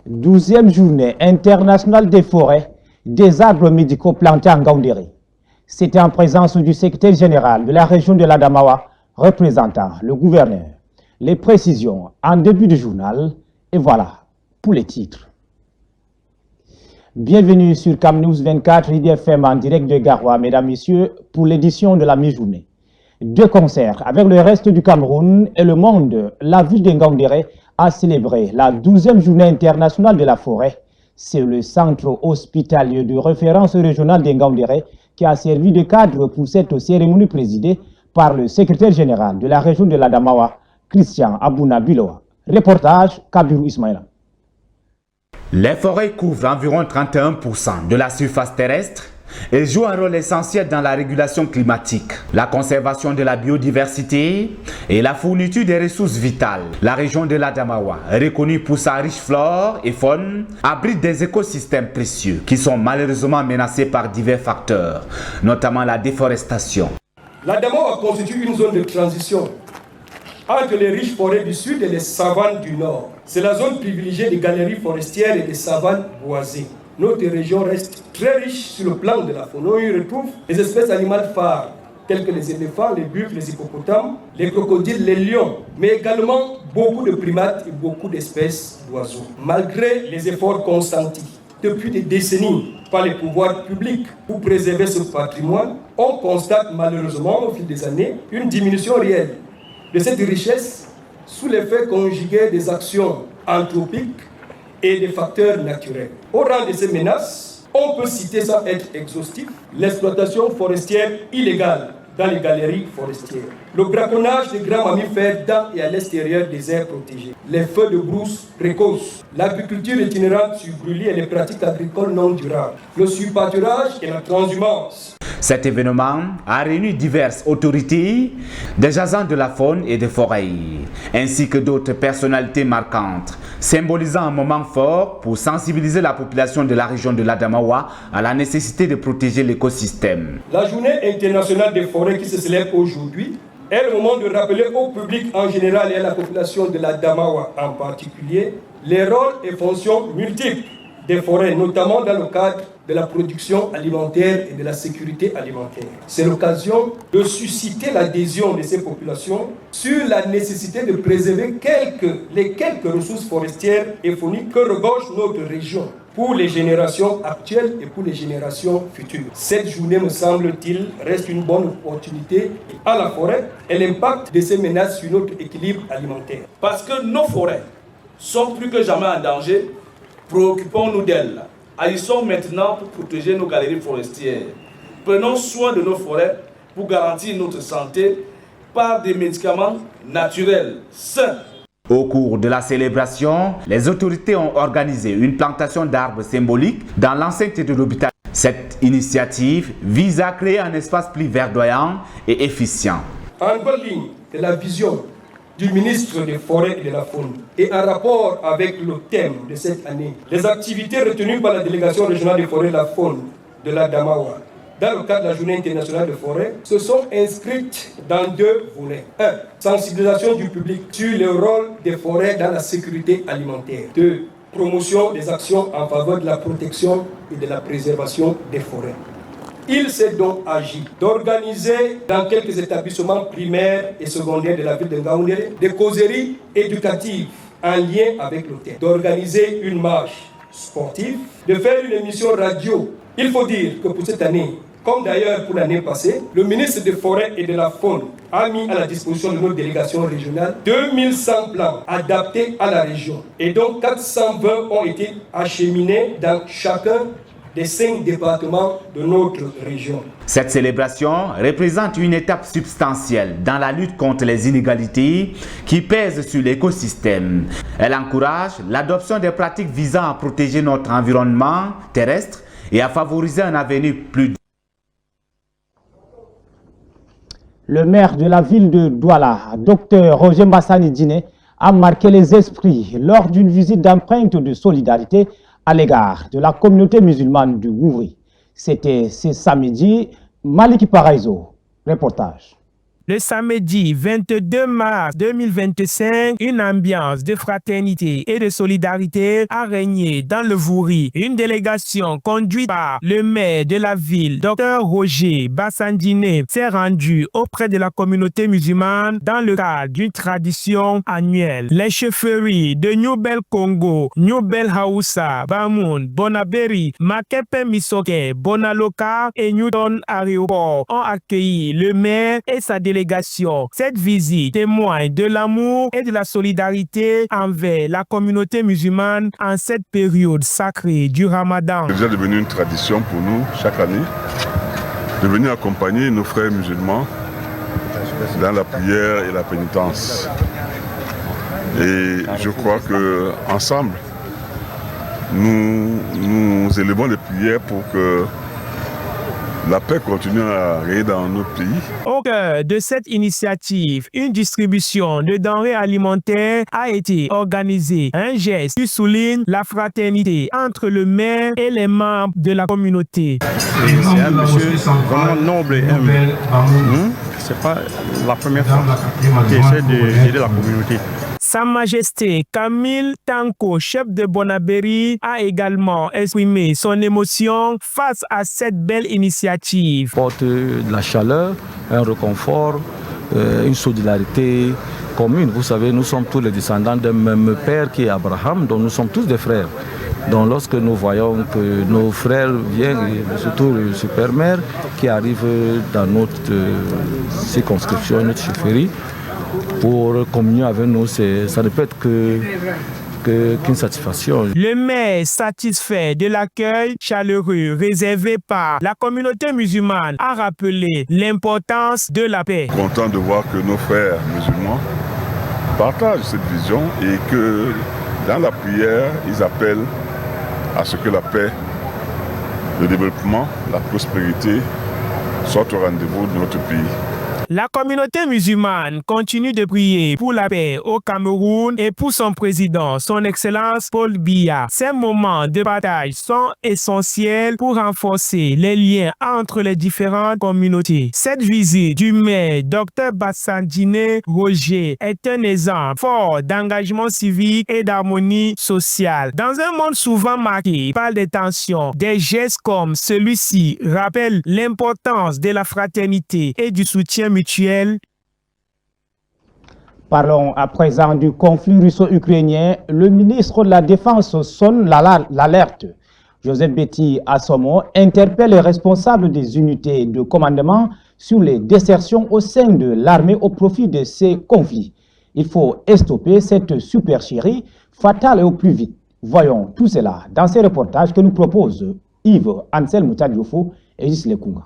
12e journée internationale des forêts, des arbres médicaux plantés en Ngaoundéré. C'était en présence du secrétaire général de la région de l'Adamawa, représentant le gouverneur. Les précisions en début du journal, et voilà pour les titres. Bienvenue sur Cam News 24, IDFM en direct de Garoua, mesdames, messieurs, pour l'édition de la mi-journée. Deux concerts avec le reste du Cameroun et le monde. La ville de Ngaoundéré a célébré la 12e journée internationale de la forêt. C'est le centre hospitalier de référence régionale de Ngaoundéré qui a servi de cadre pour cette cérémonie présidée par le secrétaire général de la région de l'Adamawa, Christian Abouna Biloa. Reportage Kabiru Ismaïla. Les forêts couvrent environ 31% de la surface terrestre et jouent un rôle essentiel dans la régulation climatique, la conservation de la biodiversité et la fourniture des ressources vitales. La région de l'Adamawa, reconnue pour sa riche flore et faune, abrite des écosystèmes précieux qui sont malheureusement menacés par divers facteurs, notamment la déforestation. L'Adamawa constitue une zone de transition entre les riches forêts du sud et les savanes du nord. C'est la zone privilégiée des galeries forestières et des savanes boisées. Notre région reste très riche sur le plan de la faune. On y retrouve les espèces animales phares, telles que les éléphants, les buffles, les hippopotames, les crocodiles, les lions, mais également beaucoup de primates et beaucoup d'espèces d'oiseaux. Malgré les efforts consentis depuis des décennies par les pouvoirs publics pour préserver ce patrimoine, on constate malheureusement au fil des années une diminution réelle de cette richesse sous l'effet conjugué des actions anthropiques et des facteurs naturels. Au rang de ces menaces, on peut citer sans être exhaustif l'exploitation forestière illégale dans les galeries forestières, le braconnage des grands mammifères dans et à l'extérieur des aires protégées, les feux de brousse précoces, l'agriculture itinérante sur brûlis et les pratiques agricoles non durables, le surpâturage et la transhumance. Cet événement a réuni diverses autorités, des agents de la faune et des forêts, ainsi que d'autres personnalités marquantes, symbolisant un moment fort pour sensibiliser la population de la région de l'Adamawa à la nécessité de protéger l'écosystème. La journée internationale des forêts qui se célèbre aujourd'hui est le moment de rappeler au public en général et à la population de l'Adamawa en particulier les rôles et fonctions multiples des forêts, notamment dans le cadre de la production alimentaire et de la sécurité alimentaire. C'est l'occasion de susciter l'adhésion de ces populations sur la nécessité de préserver les quelques ressources forestières et fauniques que regorge notre région pour les générations actuelles et pour les générations futures. Cette journée, me semble-t-il, reste une bonne opportunité à la forêt et l'impact de ces menaces sur notre équilibre alimentaire. Parce que nos forêts sont plus que jamais en danger, préoccupons-nous d'elles. Agissons maintenant pour protéger nos galeries forestières. Prenons soin de nos forêts pour garantir notre santé par des médicaments naturels, sains. Au cours de la célébration, les autorités ont organisé une plantation d'arbres symboliques dans l'enceinte de l'hôpital. Cette initiative vise à créer un espace plus verdoyant et efficient. En bonne ligne de la vision du ministre des Forêts et de la Faune et en rapport avec le thème de cette année, les activités retenues par la délégation régionale des forêts et de la faune de l'Adamawa dans le cadre de la journée internationale des forêts se sont inscrites dans deux volets. 1. Sensibilisation du public sur le rôle des forêts dans la sécurité alimentaire. 2. Promotion des actions en faveur de la protection et de la préservation des forêts. Il s'est donc agi d'organiser dans quelques établissements primaires et secondaires de la ville de Ngaoundéré des causeries éducatives en lien avec le thème, d'organiser une marche sportive, de faire une émission radio. Il faut dire que pour cette année, comme d'ailleurs pour l'année passée, le ministre des Forêts et de la Faune a mis à la disposition de notre délégation régionale 2100 plans adaptés à la région. Et donc 420 ont été acheminés dans chacun des 5 départements de notre région. Cette célébration représente une étape substantielle dans la lutte contre les inégalités qui pèsent sur l'écosystème. Elle encourage l'adoption des pratiques visant à protéger notre environnement terrestre et à favoriser un avenir plus. Le maire de la ville de Douala, Dr Roger Mbassani Dine, a marqué les esprits lors d'une visite d'empreinte de solidarité à l'égard de la communauté musulmane du Gouvry. C'était ce samedi. Maliki Paraizo, reportage. Le samedi 22 mars 2025, une ambiance de fraternité et de solidarité a régné dans le Vouri. Une délégation conduite par le maire de la ville, Dr Roger Bassandine, s'est rendue auprès de la communauté musulmane dans le cadre d'une tradition annuelle. Les chefferies de New Bel Congo, New Bel Haoussa, Bamoun, Bonaberi, Makepe Misoke, Bonaloka et Newton Aéroport ont accueilli le maire et sa délégation. Cette visite témoigne de l'amour et de la solidarité envers la communauté musulmane en cette période sacrée du Ramadan. C'est déjà devenu une tradition pour nous chaque année de venir accompagner nos frères musulmans dans la prière et la pénitence. Et je crois que ensemble, nous élevons les prières pour que la paix continue à régner dans notre pays. Au cœur de cette initiative, une distribution de denrées alimentaires a été organisée. Un geste qui souligne la fraternité entre le maire et les membres de la communauté. C'est un monsieur vraiment noble et humble. C'est pas la première fois qu'il essaie d'aider la communauté. Sa Majesté Camille Tanko, chef de Bonaberi, a également exprimé son émotion face à cette belle initiative. Porte de la chaleur, un réconfort, une solidarité commune. Vous savez, nous sommes tous les descendants d'un même père qui est Abraham, donc nous sommes tous des frères. Donc lorsque nous voyons que nos frères viennent, et surtout le super-maire qui arrive dans notre circonscription, notre chefferie, pour communier avec nous, ça ne peut être qu'une satisfaction. Le maire satisfait de l'accueil chaleureux réservé par la communauté musulmane a rappelé l'importance de la paix. Content de voir que nos frères musulmans partagent cette vision et que dans la prière, ils appellent à ce que la paix, le développement, la prospérité soient au rendez-vous de notre pays. La communauté musulmane continue de prier pour la paix au Cameroun et pour son président, son Excellence Paul Biya. Ces moments de partage sont essentiels pour renforcer les liens entre les différentes communautés. Cette visite du maire Dr Bassandine Roger est un exemple fort d'engagement civique et d'harmonie sociale. Dans un monde souvent marqué par des tensions, des gestes comme celui-ci rappellent l'importance de la fraternité et du soutien mutuel. Parlons à présent du conflit russo-ukrainien. Le ministre de la Défense sonne l'alerte. Joseph Betty Assomo interpelle les responsables des unités de commandement sur les désertions au sein de l'armée au profit de ces conflits. Il faut stopper cette supercherie fatale et au plus vite. Voyons tout cela dans ces reportages que nous proposent Yves Ansel Moutadiofo et Gisle Kunga.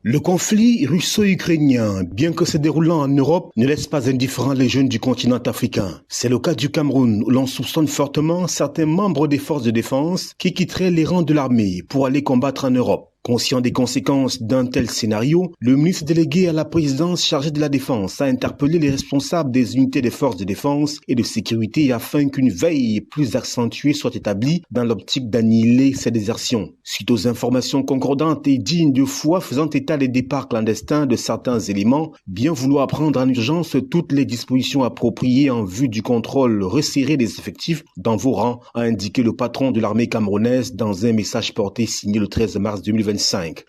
Le conflit russo-ukrainien, bien que se déroulant en Europe, ne laisse pas indifférents les jeunes du continent africain. C'est le cas du Cameroun, où l'on soupçonne fortement certains membres des forces de défense qui quitteraient les rangs de l'armée pour aller combattre en Europe. Conscient des conséquences d'un tel scénario, le ministre délégué à la présidence chargé de la défense a interpellé les responsables des unités des forces de défense et de sécurité afin qu'une veille plus accentuée soit établie dans l'optique d'annihiler ces désertions. Suite aux informations concordantes et dignes de foi faisant état des départs clandestins de certains éléments, bien vouloir prendre en urgence toutes les dispositions appropriées en vue du contrôle resserré des effectifs dans vos rangs, a indiqué le patron de l'armée camerounaise dans un message porté signé le 13 mars 2025.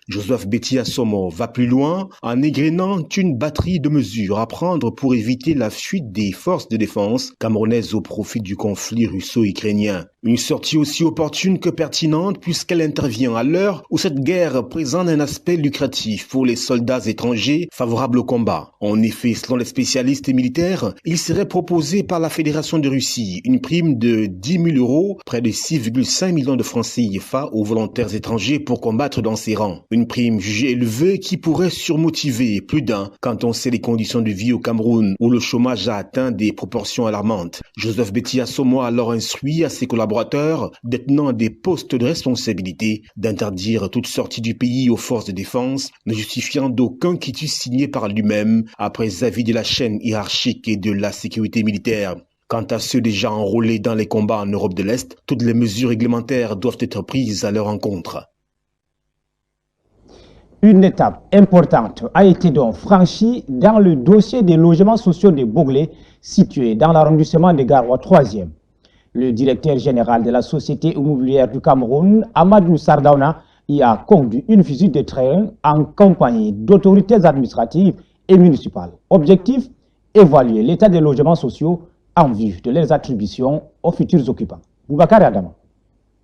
Joseph Betty Assomo va plus loin en égrénant une batterie de mesures à prendre pour éviter la fuite des forces de défense camerounaises au profit du conflit russo-ukrainien. Une sortie aussi opportune que pertinente puisqu'elle intervient à l'heure où cette guerre présente un aspect lucratif pour les soldats étrangers favorables au combat. En effet, selon les spécialistes militaires, il serait proposé par la Fédération de Russie une prime de 10 000 €, près de 6,5 millions de francs CFA aux volontaires étrangers pour combattre dans ses rangs. Une prime jugée élevée qui pourrait surmotiver plus d'un quand on sait les conditions de vie au Cameroun où le chômage a atteint des proportions alarmantes. Joseph Betty Assomo a alors instruit à ses collaborateurs détenant des postes de responsabilité d'interdire toute sortie du pays aux forces de défense, ne justifiant d'aucun quitus signé par lui-même après avis de la chaîne hiérarchique et de la sécurité militaire. Quant à ceux déjà enrôlés dans les combats en Europe de l'Est, toutes les mesures réglementaires doivent être prises à leur encontre. Une étape importante a été donc franchie dans le dossier des logements sociaux de Boglé, situé dans l'arrondissement de Garoua 3e. Le directeur général de la Société immobilière du Cameroun, Amadou Sardauna, y a conduit une visite de terrain en compagnie d'autorités administratives et municipales. Objectif, évaluer l'état des logements sociaux en vue de leurs attributions aux futurs occupants. Boubacar Adama.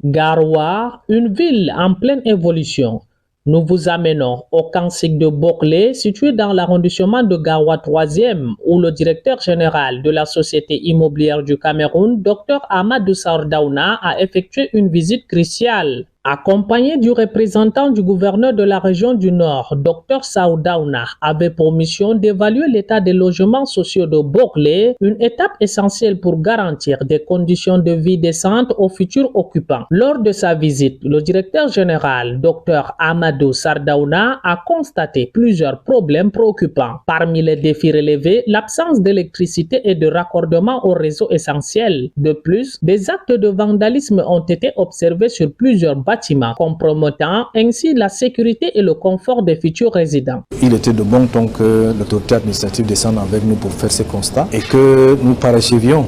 Garoua, une ville en pleine évolution. Nous vous amenons au Kansik de Boglé, situé dans l'arrondissement de Garoua 3e, où le directeur général de la Société immobilière du Cameroun, Dr Amadou Sardauna, a effectué une visite cruciale. Accompagné du représentant du gouverneur de la région du Nord, Dr Sardauna avait pour mission d'évaluer l'état des logements sociaux de Boglé, une étape essentielle pour garantir des conditions de vie décentes aux futurs occupants. Lors de sa visite, le directeur général, Dr Amadou Sardauna, a constaté plusieurs problèmes préoccupants. Parmi les défis relevés, l'absence d'électricité et de raccordement au réseau essentiel. De plus, des actes de vandalisme ont été observés sur plusieurs bâtiments, compromettant ainsi la sécurité et le confort des futurs résidents. Il était de bon ton que l'autorité administrative descende avec nous pour faire ces constats et que nous parachevions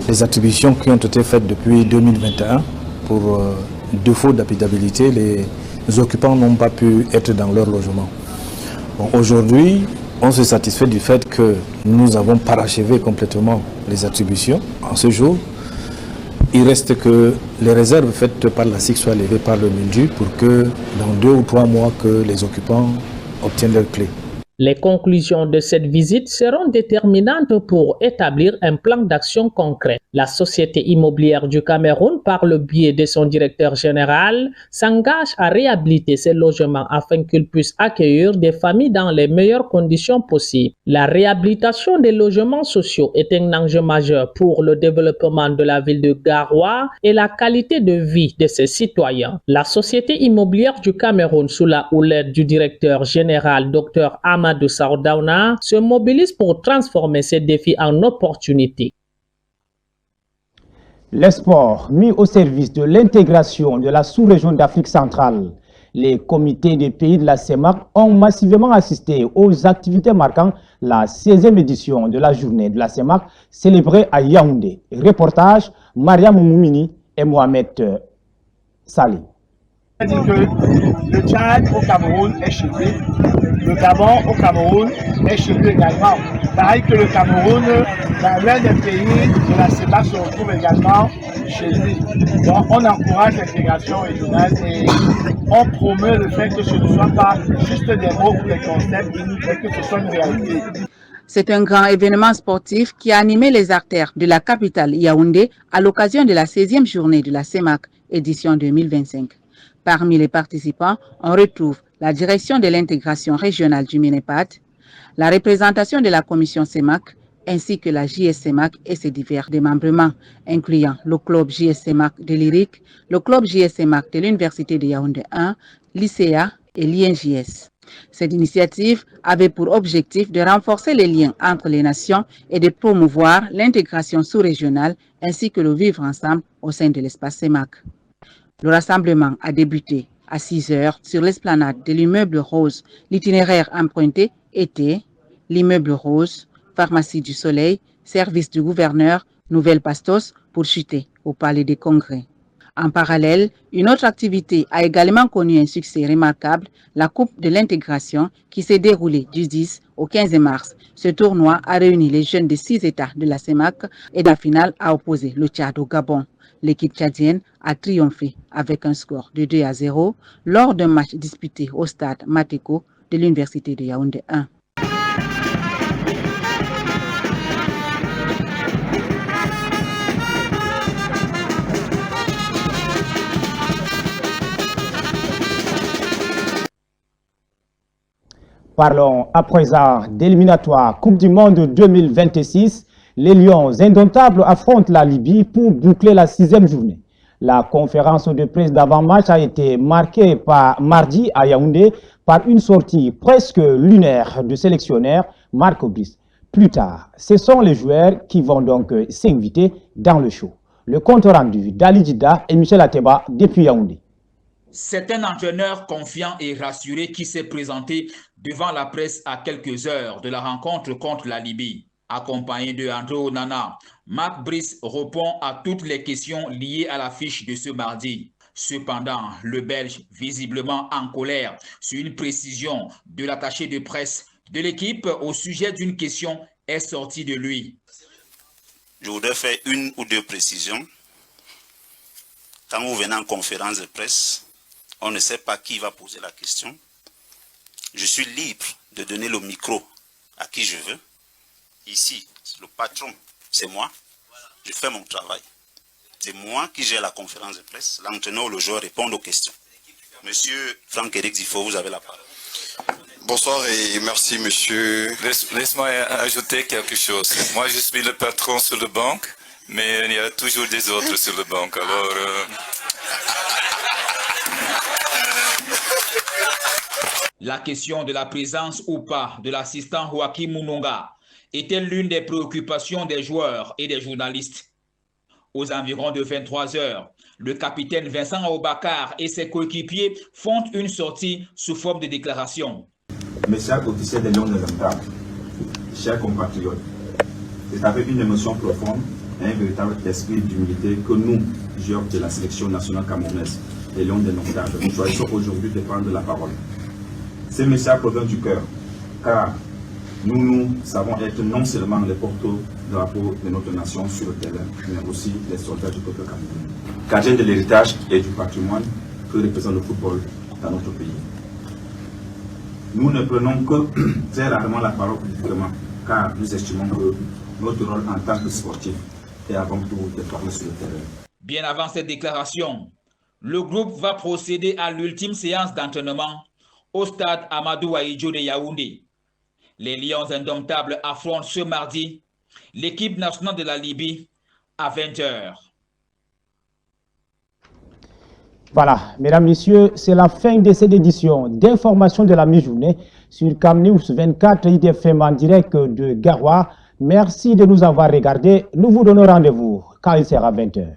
les attributions qui ont été faites depuis 2021 pour défaut d'habitabilité. Les occupants n'ont pas pu être dans leur logement. Bon, aujourd'hui, on se satisfait du fait que nous avons parachevé complètement les attributions en ce jour. Il reste que les réserves faites par la SIC soient levées par le MINDU pour que dans 2 ou 3 mois que les occupants obtiennent leurs clés. Les conclusions de cette visite seront déterminantes pour établir un plan d'action concret. La Société immobilière du Cameroun, par le biais de son directeur général, s'engage à réhabiliter ces logements afin qu'ils puissent accueillir des familles dans les meilleures conditions possibles. La réhabilitation des logements sociaux est un enjeu majeur pour le développement de la ville de Garoua et la qualité de vie de ses citoyens. La Société immobilière du Cameroun, sous la houlette du directeur général Dr Amadou Sardauna, se mobilise pour transformer ces défis en opportunités. Les sports mis au service de l'intégration de la sous-région d'Afrique centrale. Les comités des pays de la CEMAC ont massivement assisté aux activités marquant la 16e édition de la journée de la CEMAC célébrée à Yaoundé. Reportage Mariam Moumini et Mohamed Salih. C'est-à-dire que le Tchad au Cameroun est chez lui, le Gabon au Cameroun est chez lui également. Pareil que le Cameroun, dans l'un des pays de la CEMAC se retrouve également chez lui. Donc on encourage l'intégration régionale et on promeut le fait que ce ne soit pas juste des mots ou des concepts, mais que ce soit une réalité. C'est un grand événement sportif qui a animé les artères de la capitale Yaoundé à l'occasion de la 16e journée de la CEMAC, édition 2025. Parmi les participants, on retrouve la direction de l'intégration régionale du Minépat, la représentation de la commission CEMAC, ainsi que la JS CEMAC et ses divers démembrements, incluant le club JS CEMAC de l'IRIC, le club JS CEMAC de l'Université de Yaoundé 1, l'ICEA et l'INJS. Cette initiative avait pour objectif de renforcer les liens entre les nations et de promouvoir l'intégration sous-régionale ainsi que le vivre ensemble au sein de l'espace CEMAC. Le rassemblement a débuté à 6 heures sur l'esplanade de l'immeuble Rose. L'itinéraire emprunté était l'immeuble Rose, pharmacie du Soleil, service du gouverneur, Nouvelle Pastos pour chuter au palais des congrès. En parallèle, une autre activité a également connu un succès remarquable, la Coupe de l'intégration qui s'est déroulée du 10 au 15 mars. Ce tournoi a réuni les jeunes de 6 États de la CEMAC et la finale a opposé le Tchad au Gabon. L'équipe tchadienne a triomphé avec un score de 2-0 lors d'un match disputé au stade Mateko de l'Université de Yaoundé 1. Parlons à présent d'éliminatoire Coupe du Monde 2026. Les Lions indomptables affrontent la Libye pour boucler la 6e journée. La conférence de presse d'avant-match a été marquée par mardi à Yaoundé par une sortie presque lunaire du sélectionneur Marc Brice. Plus tard, ce sont les joueurs qui vont donc s'inviter dans le show. Le compte rendu d'Ali Dida et Michel Ateba depuis Yaoundé. C'est un entraîneur confiant et rassuré qui s'est présenté devant la presse à quelques heures de la rencontre contre la Libye. Accompagné de André Onana, Marc Brice répond à toutes les questions liées à l'affiche de ce mardi. Cependant, le Belge, visiblement en colère sur une précision de l'attaché de presse de l'équipe au sujet d'une question, est sorti de lui. Je voudrais faire une ou deux précisions. Quand vous venez en conférence de presse, on ne sait pas qui va poser la question. Je suis libre de donner le micro à qui je veux. Ici, le patron, c'est moi. Je fais mon travail. C'est moi qui gère la conférence de presse. L'entraîneur ou le joueur répond aux questions. Monsieur Franck-Éric Zifo, vous avez la parole. Bonsoir et merci monsieur. Laisse-moi ajouter quelque chose. Moi je suis le patron sur le banc, mais il y a toujours des autres sur le banc. Alors... La question de la présence ou pas de l'assistant Joachim Mounonga était l'une des préoccupations des joueurs et des journalistes. Aux environs de 23 heures, le capitaine Vincent Aubakar et ses coéquipiers font une sortie sous forme de déclaration. Mes chers officiers des Lions de l'Indomtable, chers compatriotes, c'est avec une émotion profonde et un véritable esprit d'humilité que nous, joueurs de la sélection nationale camerounaise, les Lions de l'Indomtable, nous choisissons aujourd'hui de prendre la parole. Ces messages proviennent du cœur, car nous savons être non seulement les porte-drapeaux de notre nation sur le terrain, mais aussi les soldats du peuple camerounais, gardiens de l'héritage et du patrimoine que représente le football dans notre pays. Nous ne prenons que très rarement la parole publiquement, car nous estimons que notre rôle en tant que sportif est avant tout de parler sur le terrain. Bien avant cette déclaration, le groupe va procéder à l'ultime séance d'entraînement au stade Amadou Ahidjo de Yaoundé. Les Lions indomptables affrontent ce mardi l'équipe nationale de la Libye à 20h. Voilà, mesdames, messieurs, c'est la fin de cette édition d'information de la mi-journée sur CamNews 24 IDFM en direct de Garoua. Merci de nous avoir regardés. Nous vous donnons rendez-vous quand il sera 20h.